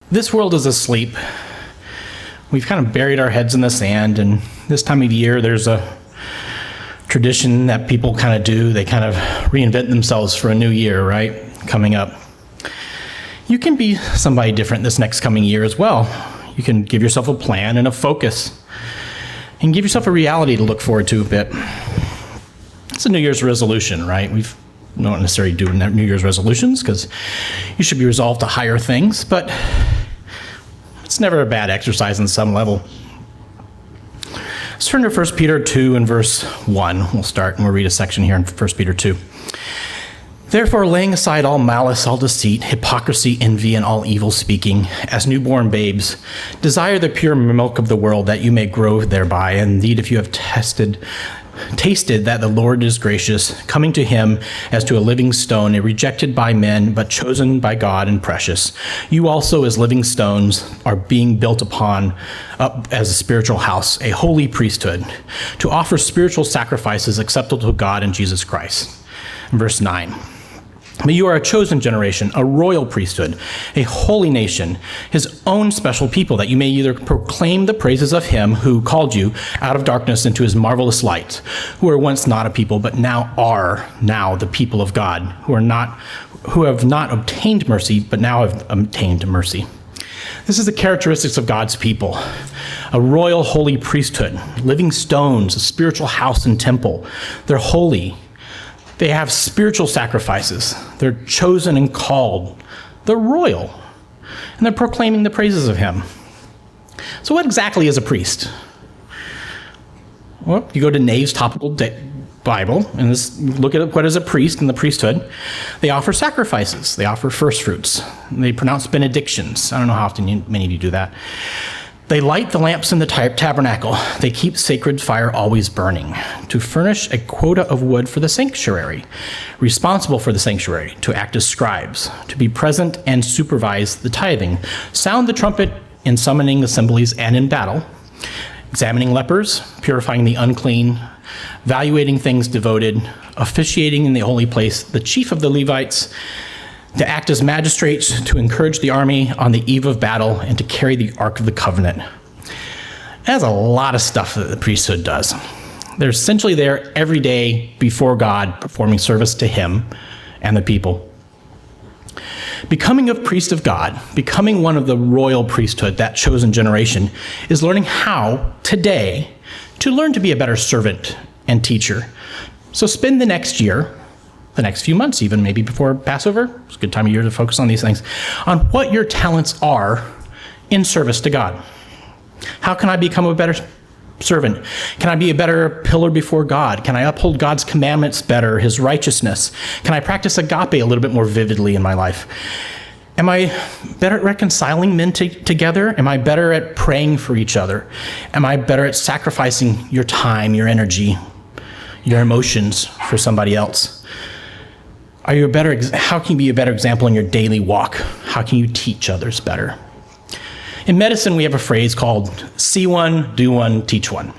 This world is asleep. We've kind of buried our heads in the sand, and this time of year there's a tradition that people kind of do. They kind of reinvent themselves for a new year, right? Coming up. You can be somebody different this next coming year as well. You can give yourself a plan and a focus, and give yourself a reality to look forward to a bit. It's a New Year's resolution, right? We don't necessarily do New Year's resolutions because you should be resolved to higher things, but it's never a bad exercise on some level. Let's turn to 1 Peter 2 and verse 1. We'll start and we'll read a section here in 1 Peter 2. Therefore, laying aside all malice, all deceit, hypocrisy, envy, and all evil speaking, as newborn babes, desire the pure milk of the world, that you may grow thereby. And indeed, if you have tasted that the Lord is gracious, coming to him as to a living stone, a rejected by men, but chosen by God and precious, you also as living stones are being built up as a spiritual house, a holy priesthood, to offer spiritual sacrifices acceptable to God in Jesus Christ. Verse 9. But you are a chosen generation, a royal priesthood, a holy nation, his own special people, that you may either proclaim the praises of him who called you out of darkness into his marvelous light, who were once not a people, but now are the people of God, who have not obtained mercy, but now have obtained mercy. This is the characteristics of God's people. A royal holy priesthood, living stones, a spiritual house and temple. They're holy. They have spiritual sacrifices. They're chosen and called. They're royal. And they're proclaiming the praises of him. So what exactly is a priest? Well, you go to Nave's Topical Bible and look at what is a priest in the priesthood. They offer sacrifices. They offer first fruits. They pronounce benedictions. I don't know how often many of you do that. They light the lamps in the tabernacle. They keep sacred fire always burning, to furnish a quota of wood for the sanctuary, responsible for the sanctuary, to act as scribes, to be present and supervise the tithing, sound the trumpet in summoning assemblies and in battle, examining lepers, purifying the unclean, evaluating things devoted, officiating in the holy place, the chief of the Levites, to act as magistrates, to encourage the army on the eve of battle, and to carry the Ark of the Covenant. That's a lot of stuff that the priesthood does. They're essentially there every day before God, performing service to him and the people. Becoming a priest of God, becoming one of the royal priesthood, that chosen generation, is learning how, today, to learn to be a better servant and teacher. So spend the next year, the next few months even, maybe before Passover, it's a good time of year to focus on these things, on what your talents are in service to God. How can I become a better servant? Can I be a better pillar before God? Can I uphold God's commandments better, his righteousness? Can I practice agape a little bit more vividly in my life? Am I better at reconciling men together? Am I better at praying for each other? Am I better at sacrificing your time, your energy, your emotions for somebody else? How can you be a better example in your daily walk? How can you teach others better? In medicine, we have a phrase called see one, do one, teach one.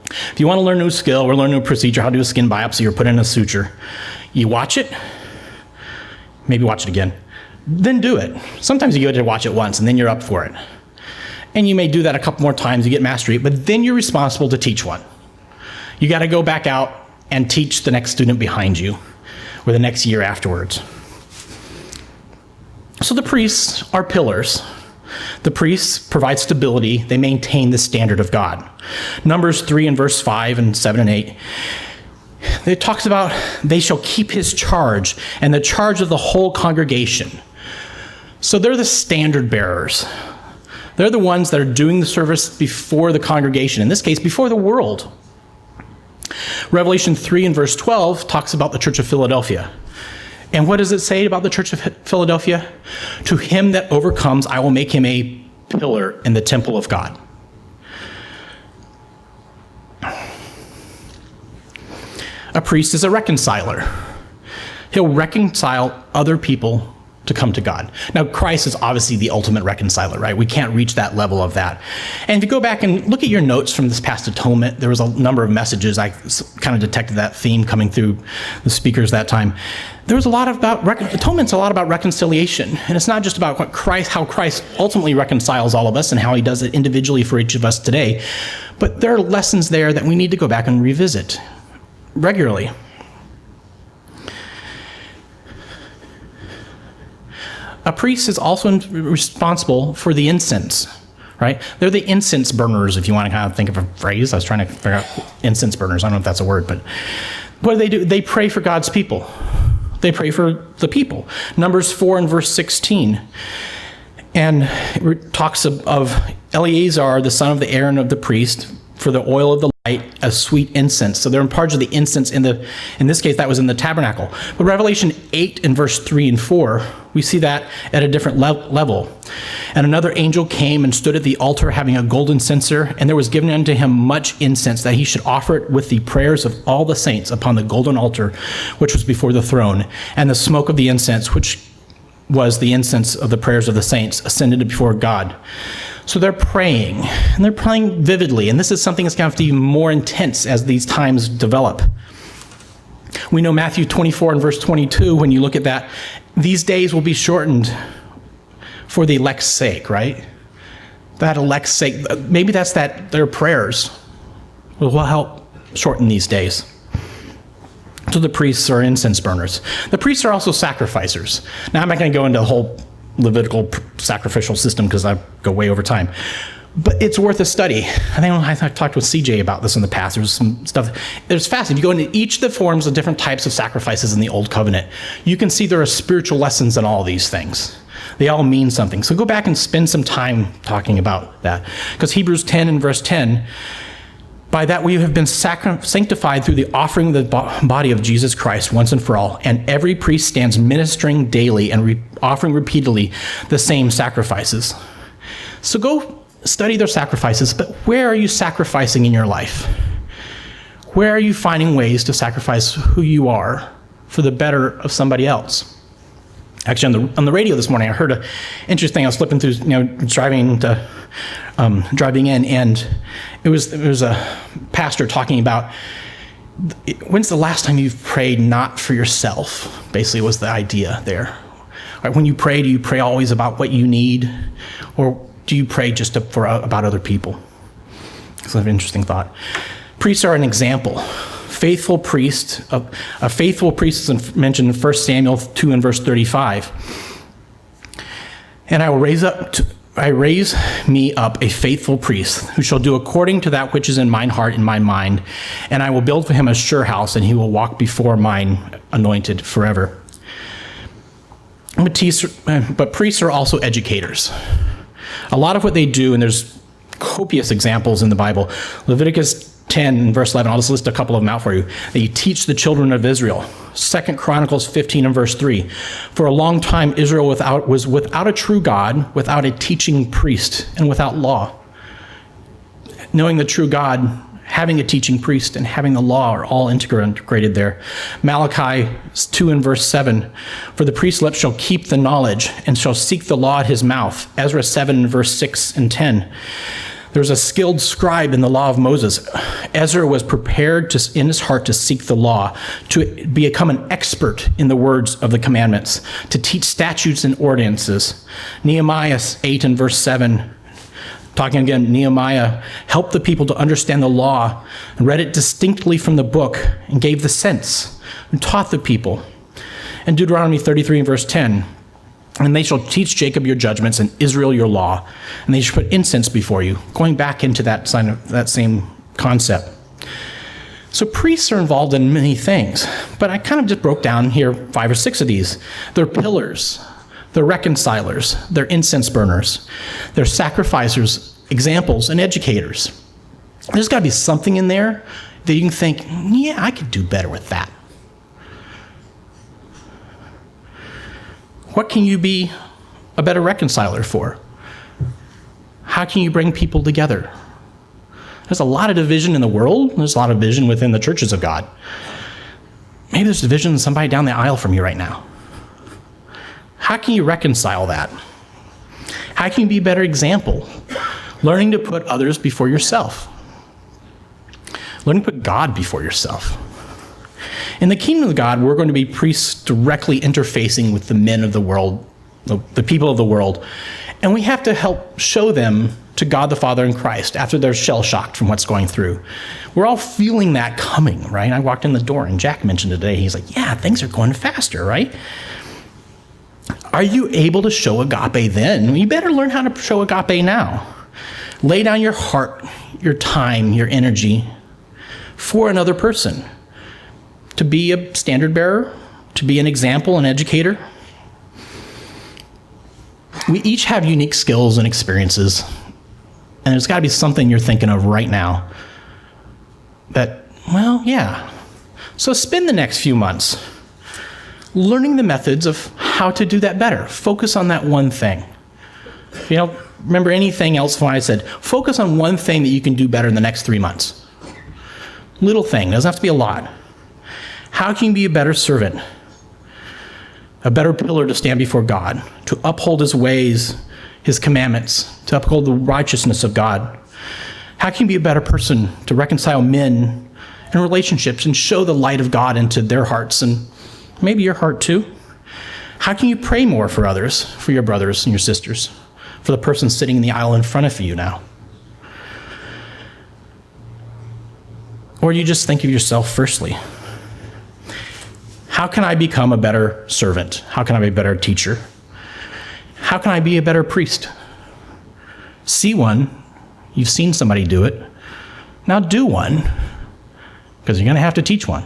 If you want to learn a new skill or learn a new procedure, how to do a skin biopsy or put in a suture, you watch it, maybe watch it again, then do it. Sometimes you get to watch it once and then you're up for it. And you may do that a couple more times, you get mastery, but then you're responsible to teach one. You got to go back out and teach the next student behind you, or the next year afterwards. So the priests are pillars. The priests provide stability. They maintain the standard of God. Numbers 3 and verse 5 and 7 and 8, it talks about they shall keep his charge and the charge of the whole congregation. So they're the standard bearers. They're the ones that are doing the service before the congregation, in this case, before the world. Revelation 3 and verse 12 talks about the Church of Philadelphia. And what does it say about the Church of Philadelphia? To him that overcomes, I will make him a pillar in the temple of God. A priest is a reconciler. He'll reconcile other people to come to God. Now, Christ is obviously the ultimate reconciler, right? We can't reach that level of that. And if you go back and look at your notes from this past atonement, there was a number of messages. I kind of detected that theme coming through the speakers that time. There was a lot about atonement's a lot about reconciliation, and it's not just about how Christ ultimately reconciles all of us and how he does it individually for each of us today, but there are lessons there that we need to go back and revisit regularly. A priest is also responsible for the incense, right? They're the incense burners, if you want to kind of think of a phrase. I was trying to figure out incense burners. I don't know if that's a word, but what do? They pray for God's people. They pray for the people. Numbers 4 and verse 16. And it talks of Eleazar, the son of the Aaron of the priest, for the oil of the light, a sweet incense. So they're in charge of the incense in this case, that was in the tabernacle. But Revelation 8 and verse 3 and 4, we see that at a different level. And another angel came and stood at the altar having a golden censer, and there was given unto him much incense, that he should offer it with the prayers of all the saints upon the golden altar, which was before the throne. And the smoke of the incense, which was the incense of the prayers of the saints, ascended before God. So they're praying, and they're praying vividly, and this is something that's going to have to be more intense as these times develop. We know Matthew 24 and verse 22, when you look at that, these days will be shortened for the elect's sake, right? That elect's sake, maybe that's their prayers will help shorten these days. So the priests are incense burners. The priests are also sacrificers. Now, I'm not going to go into the whole Levitical sacrificial system because I go way over time. But it's worth a study. I talked with CJ about this in the past. There's some stuff. It's fascinating. If you go into each of the forms of different types of sacrifices in the Old Covenant, you can see there are spiritual lessons in all these things. They all mean something. So go back and spend some time talking about that. Because Hebrews 10 and verse 10, by that we have been sanctified through the offering of the body of Jesus Christ once and for all. And every priest stands ministering daily and offering repeatedly the same sacrifices. So go study their sacrifices, but where are you sacrificing in your life? Where are you finding ways to sacrifice who you are for the better of somebody else? Actually, on the radio this morning, I heard an interesting thing. I was flipping through, driving in, and it was a pastor talking about when's the last time you've prayed not for yourself. Basically, was the idea there. Right, when you pray, do you pray always about what you need, or do you pray just about other people? It's an interesting thought. Priests are an example. Faithful priest, a faithful priest is mentioned in 1 Samuel 2 and verse 35. And I raise me up a faithful priest who shall do according to that which is in mine heart and my mind. And I will build for him a sure house, and he will walk before mine anointed forever. But priests are also educators. A lot of what they do, and there's copious examples in the Bible. Leviticus 10 and verse 11, I'll just list a couple of them out for you. They teach the children of Israel. 2 Chronicles 15 and verse 3. For a long time Israel was without a true God, without a teaching priest, and without law. Knowing the true God, having a teaching priest, and having the law are all integrated there. Malachi 2 and verse 7. For the priest's lips shall keep the knowledge, and shall seek the law at his mouth. Ezra 7 and verse 6 and 10. There's a skilled scribe in the law of Moses. Ezra was prepared in his heart to seek the law, to become an expert in the words of the commandments, to teach statutes and ordinances. Nehemiah 8 and verse 7, talking again, Nehemiah helped the people to understand the law and read it distinctly from the book and gave the sense and taught the people. And Deuteronomy 33 and verse 10, and they shall teach Jacob your judgments and Israel your law, and they shall put incense before you, going back into that same concept. So priests are involved in many things, but I kind of just broke down here 5 or 6 of these. They're pillars, they're reconcilers, they're incense burners, they're sacrificers, examples, and educators. There's got to be something in there that you can think, yeah, I could do better with that. What can you be a better reconciler for? How can you bring people together? There's a lot of division in the world. There's a lot of division within the churches of God. Maybe there's division in somebody down the aisle from you right now. How can you reconcile that? How can you be a better example? Learning to put others before yourself. Learning to put God before yourself. In the kingdom of God, we're going to be priests directly interfacing with the men of the world, the people of the world, and we have to help show them to God the Father in Christ after they're shell-shocked from what's going through. We're all feeling that coming, right? I walked in the door and Jack mentioned today, he's like, yeah, things are going faster, right? Are you able to show agape then? You better learn how to show agape now. Lay down your heart, your time, your energy for another person. To be a standard bearer, to be an example, an educator. We each have unique skills and experiences, and there's got to be something you're thinking of right now that, well, yeah. So spend the next few months learning the methods of how to do that better. Focus on that one thing. If you don't remember anything else from what I said, focus on one thing that you can do better in the next 3 months. Little thing, doesn't have to be a lot. How can you be a better servant? A better pillar to stand before God, to uphold his ways, his commandments, to uphold the righteousness of God? How can you be a better person to reconcile men and relationships and show the light of God into their hearts and maybe your heart too? How can you pray more for others, for your brothers and your sisters, for the person sitting in the aisle in front of you now? Or do you just think of yourself firstly? How can I become a better servant? How can I be a better teacher? How can I be a better priest? See one. You've seen somebody do it. Now do one, because you're going to have to teach one.